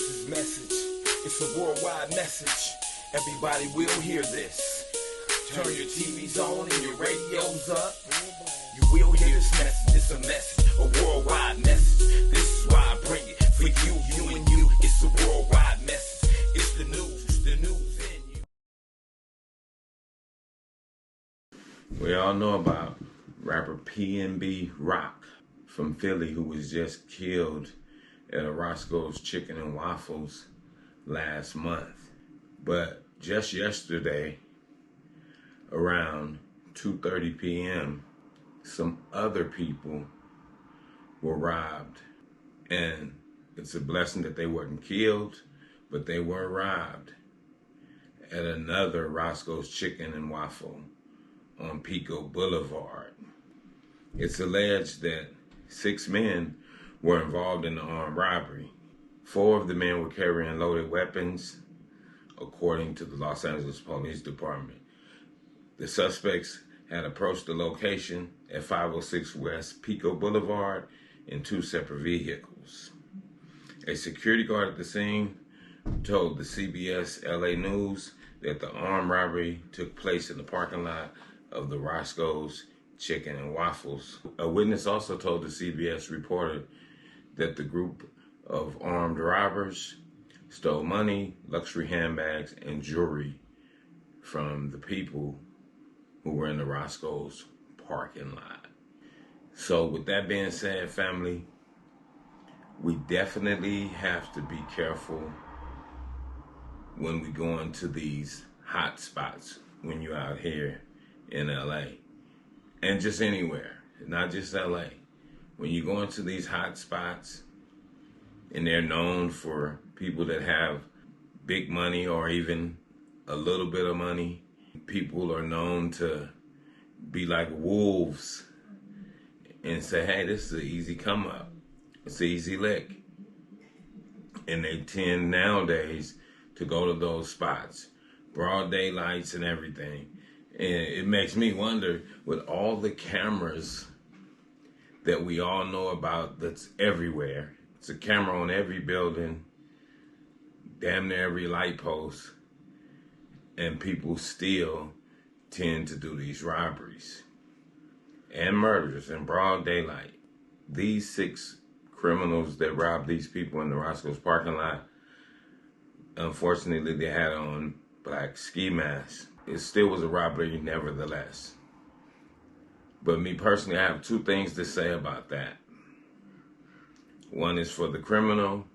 This message, it's a worldwide message. Everybody will hear this. Turn your TVs on and your radios up. You will hear this message. It's a message, a worldwide message. This is why I bring it for you, you and you. It's a worldwide message. It's the news in you. We all know about rapper PNB Rock from Philly, who was just killed at a Roscoe's Chicken and Waffles last month. But just yesterday, around 2:30 p.m., some other people were robbed. And it's a blessing that they weren't killed, but they were robbed at another Roscoe's Chicken and Waffle on Pico Boulevard. It's alleged that 6 men were involved in the armed robbery. 4 of the men were carrying loaded weapons, according to the Los Angeles Police Department. The suspects had approached the location at 506 West Pico Boulevard in 2 separate vehicles. A security guard at the scene told the CBSLA News that the armed robbery took place in the parking lot of the Roscoe's Chicken and Waffles. A witness also told the CBS reporter that the group of armed robbers stole money, luxury handbags, and jewelry from the people who were in the Roscoe's parking lot. So with that being said, family, we definitely have to be careful when we go into these hot spots when you're out here in LA. And just anywhere, not just LA. When you go into these hot spots, and they're known for people that have big money or even a little bit of money, people are known to be like wolves and say, hey, this is an easy come up. It's an easy lick. And they tend nowadays to go to those spots, broad daylights and everything. And it makes me wonder, with all the cameras that we all know about that's everywhere, it's a camera on every building, damn near every light post, and people still tend to do these robberies and murders in broad daylight. These 6 criminals that robbed these people in the Roscoe's parking lot, unfortunately, they had on black ski masks. It still was a robbery nevertheless. But me personally, I have 2 things to say about that. One is for the criminal,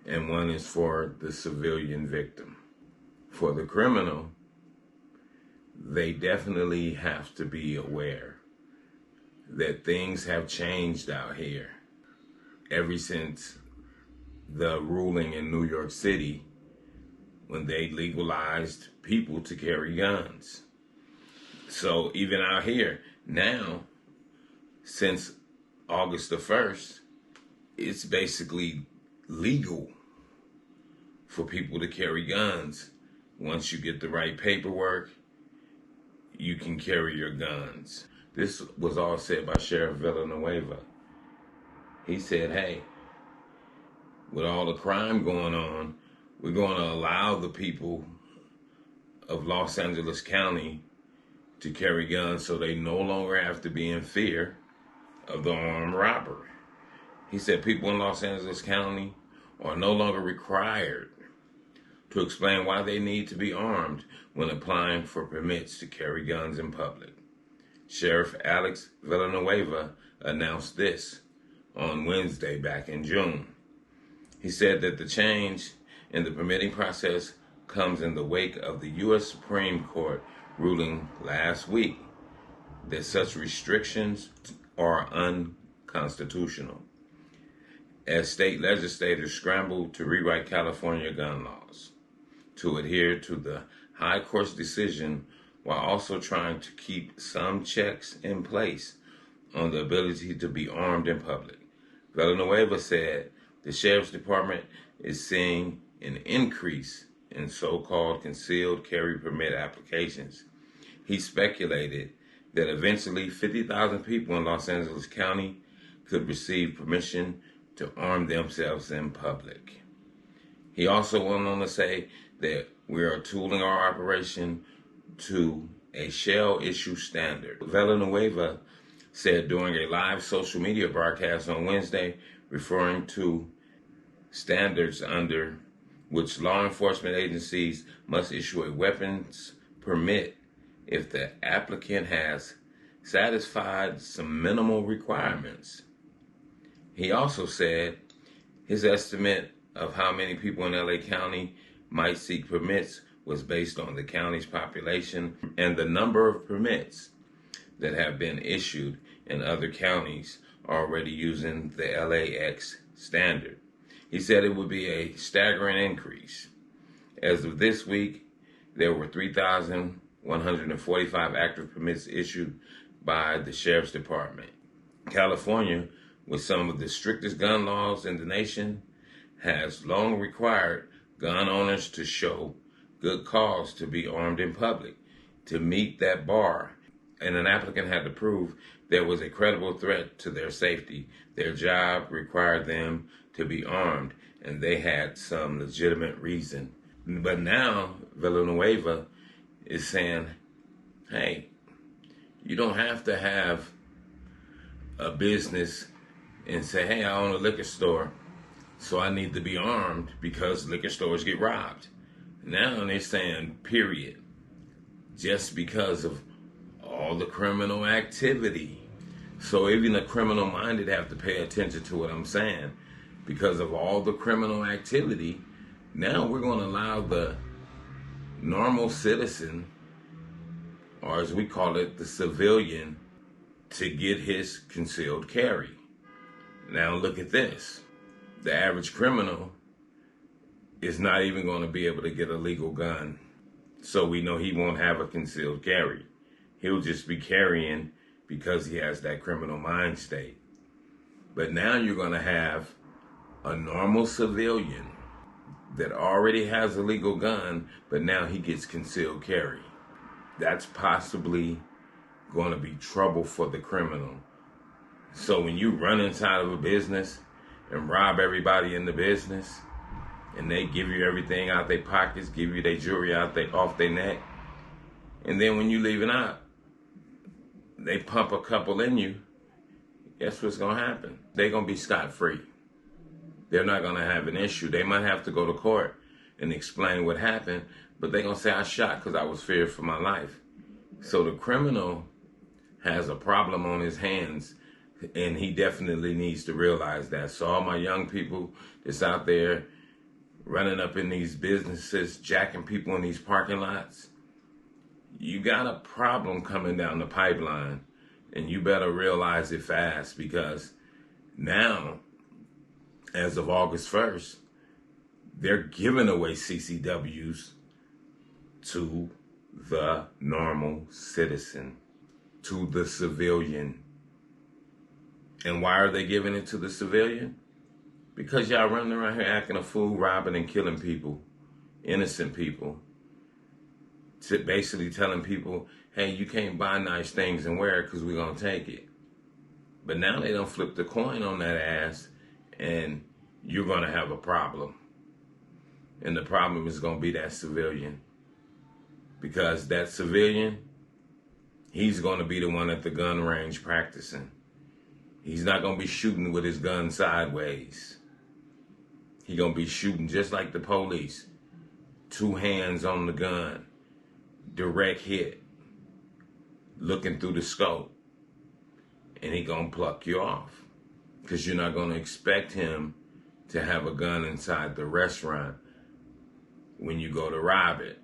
and one is for the civilian victim. For the criminal, they definitely have to be aware that things have changed out here ever since the ruling in New York City when they legalized people to carry guns. So even out here now, since August the 1st, it's basically legal for people to carry guns. Once you get the right paperwork, you can carry your guns. This was all said by Sheriff Villanueva. He said, hey, with all the crime going on, we're going to allow the people of Los Angeles County to carry guns so they no longer have to be in fear of the armed robber. He said people in Los Angeles County are no longer required to explain why they need to be armed when applying for permits to carry guns in public. Sheriff Alex Villanueva announced this on Wednesday back in June. He said that the change in the permitting process comes in the wake of the U.S. Supreme Court ruling last week that such restrictions are unconstitutional, as state legislators scrambled to rewrite California gun laws to adhere to the High Court's decision while also trying to keep some checks in place on the ability to be armed in public. Villanueva said the Sheriff's Department is seeing an increase in so-called concealed carry permit applications. He speculated that eventually 50,000 people in Los Angeles County could receive permission to arm themselves in public. He also went on to say that we are tooling our operation to a shell issue standard. Villanueva said during a live social media broadcast on Wednesday, referring to standards under which law enforcement agencies must issue a weapons permit if the applicant has satisfied some minimal requirements. He also said his estimate of how many people in LA County might seek permits was based on the county's population and the number of permits that have been issued in other counties already using the LAX standard. He said it would be a staggering increase. As of this week, there were 3,145 active permits issued by the Sheriff's Department. California, with some of the strictest gun laws in the nation, has long required gun owners to show good cause to be armed in public. To meet that bar, and an applicant had to prove there was a credible threat to their safety. Their job required them to be armed, and they had some legitimate reason. But now, Villanueva is saying, hey, you don't have to have a business and say, hey, I own a liquor store, so I need to be armed because liquor stores get robbed. Now they're saying, period, just because of all the criminal activity. So even the criminal-minded have to pay attention to what I'm saying. Because of all the criminal activity, now we're going to allow the normal citizen, or as we call it, the civilian, to get his concealed carry. Now look at this. The average criminal is not even going to be able to get a legal gun. So we know he won't have a concealed carry. He'll just be carrying because he has that criminal mind state. But now you're going to have a normal civilian that already has a legal gun, but now he gets concealed carry. That's possibly going to be trouble for the criminal. So when you run inside of a business and rob everybody in the business, and they give you everything out their pockets, give you their jewelry off their neck, and then when you leaving out, they pump a couple in you, guess what's going to happen? They're going to be scot-free. They're not going to have an issue. They might have to go to court and explain what happened, but they're going to say, I shot because I was feared for my life. So the criminal has a problem on his hands, and he definitely needs to realize that. So all my young people that's out there running up in these businesses, jacking people in these parking lots, you got a problem coming down the pipeline, and you better realize it fast, because now, as of August 1st, they're giving away CCWs to the normal citizen, to the civilian. And why are they giving it to the civilian? Because y'all running around here acting a fool, robbing and killing people, innocent people, to basically telling people, hey, you can't buy nice things and wear it because we're going to take it. But now they don't flip the coin on that ass, and you're going to have a problem. And the problem is going to be that civilian. Because that civilian, he's going to be the one at the gun range practicing. He's not going to be shooting with his gun sideways. He's going to be shooting just like the police. 2 hands on the gun. Direct hit. Looking through the scope. And he going to pluck you off. Because you're not going to expect him to have a gun inside the restaurant when you go to rob it.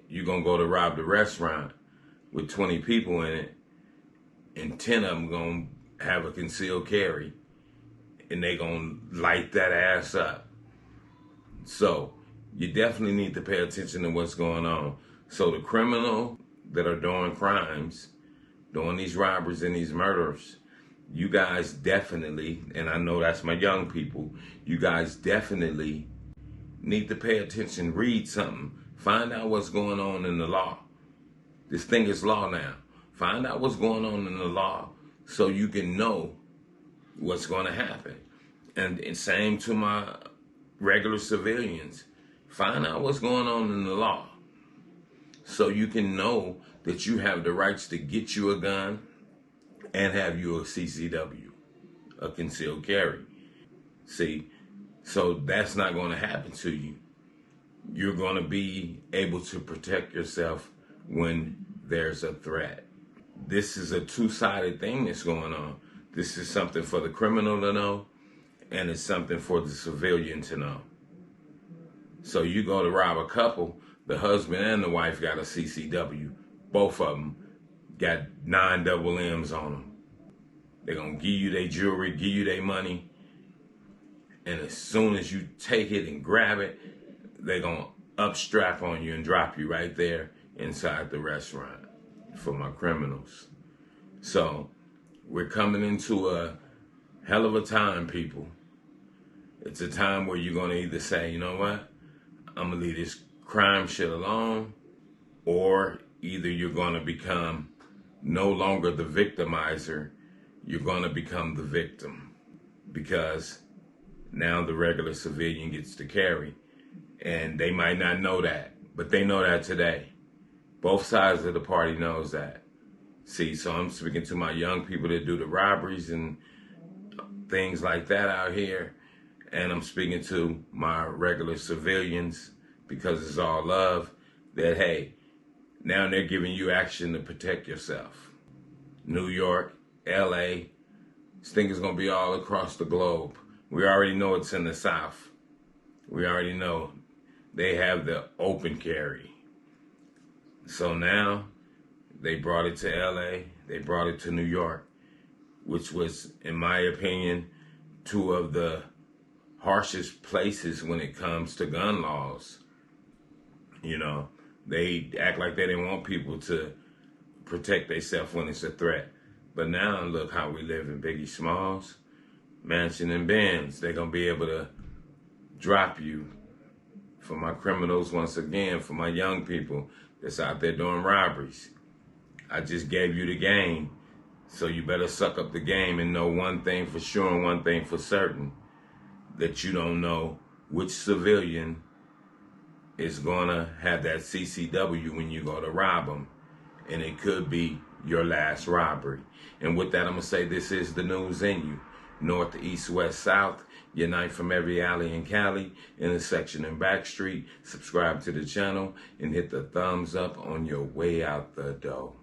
You're going to go to rob the restaurant with 20 people in it, and 10 of them going to have a concealed carry, and they going to light that ass up. So you definitely need to pay attention to what's going on. So the criminal that are doing crimes, doing these robberies and these murders, you guys definitely, and I know that's my young people, you guys definitely need to pay attention, read something, find out what's going on in the law. This thing is law now. Find out what's going on in the law so you can know what's going to happen. And same to my regular civilians, find out what's going on in the law so you can know that you have the rights to get you a gun and have you a CCW, a concealed carry. See, so that's not going to happen to you. You're going to be able to protect yourself when there's a threat. This is a two-sided thing that's going on. This is something for the criminal to know, and it's something for the civilian to know. So you go to rob a couple, the husband and the wife got a CCW. Both of them got 9 double M's on them. They're going to give you their jewelry, give you their money, and as soon as you take it and grab it, they're going to upstrap on you and drop you right there inside the restaurant for my criminals. So we're coming into a hell of a time, people. It's a time where you're going to either say, you know what, I'm going to leave this crime shit alone, or either you're going to become no longer the victimizer, you're going to become the victim, because now the regular civilian gets to carry. And they might not know that, but they know that today. Both sides of the party knows that. See, so I'm speaking to my young people that do the robberies and things like that out here. And I'm speaking to my regular civilians, because it's all love, that, hey, now they're giving you action to protect yourself. New York, LA, this thing is going to be all across the globe. We already know it's in the South. We already know they have the open carry. So now they brought it to LA, they brought it to New York, which was, in my opinion, 2 of the harshest places when it comes to gun laws. You know, they act like they didn't want people to protect themselves when it's a threat. But now look how we live in Biggie Smalls, Mansion and Benz. They're going to be able to drop you. For my criminals, once again, for my young people that's out there doing robberies, I just gave you the game. So you better suck up the game and know one thing for sure and one thing for certain, that you don't know which civilian is going to have that CCW when you go to rob them. And it could be your last robbery. And with that, I'm going to say this is the news in you. North, east, west, south, unite from every alley in Cali, intersection and back street. Subscribe to the channel and hit the thumbs up on your way out the door.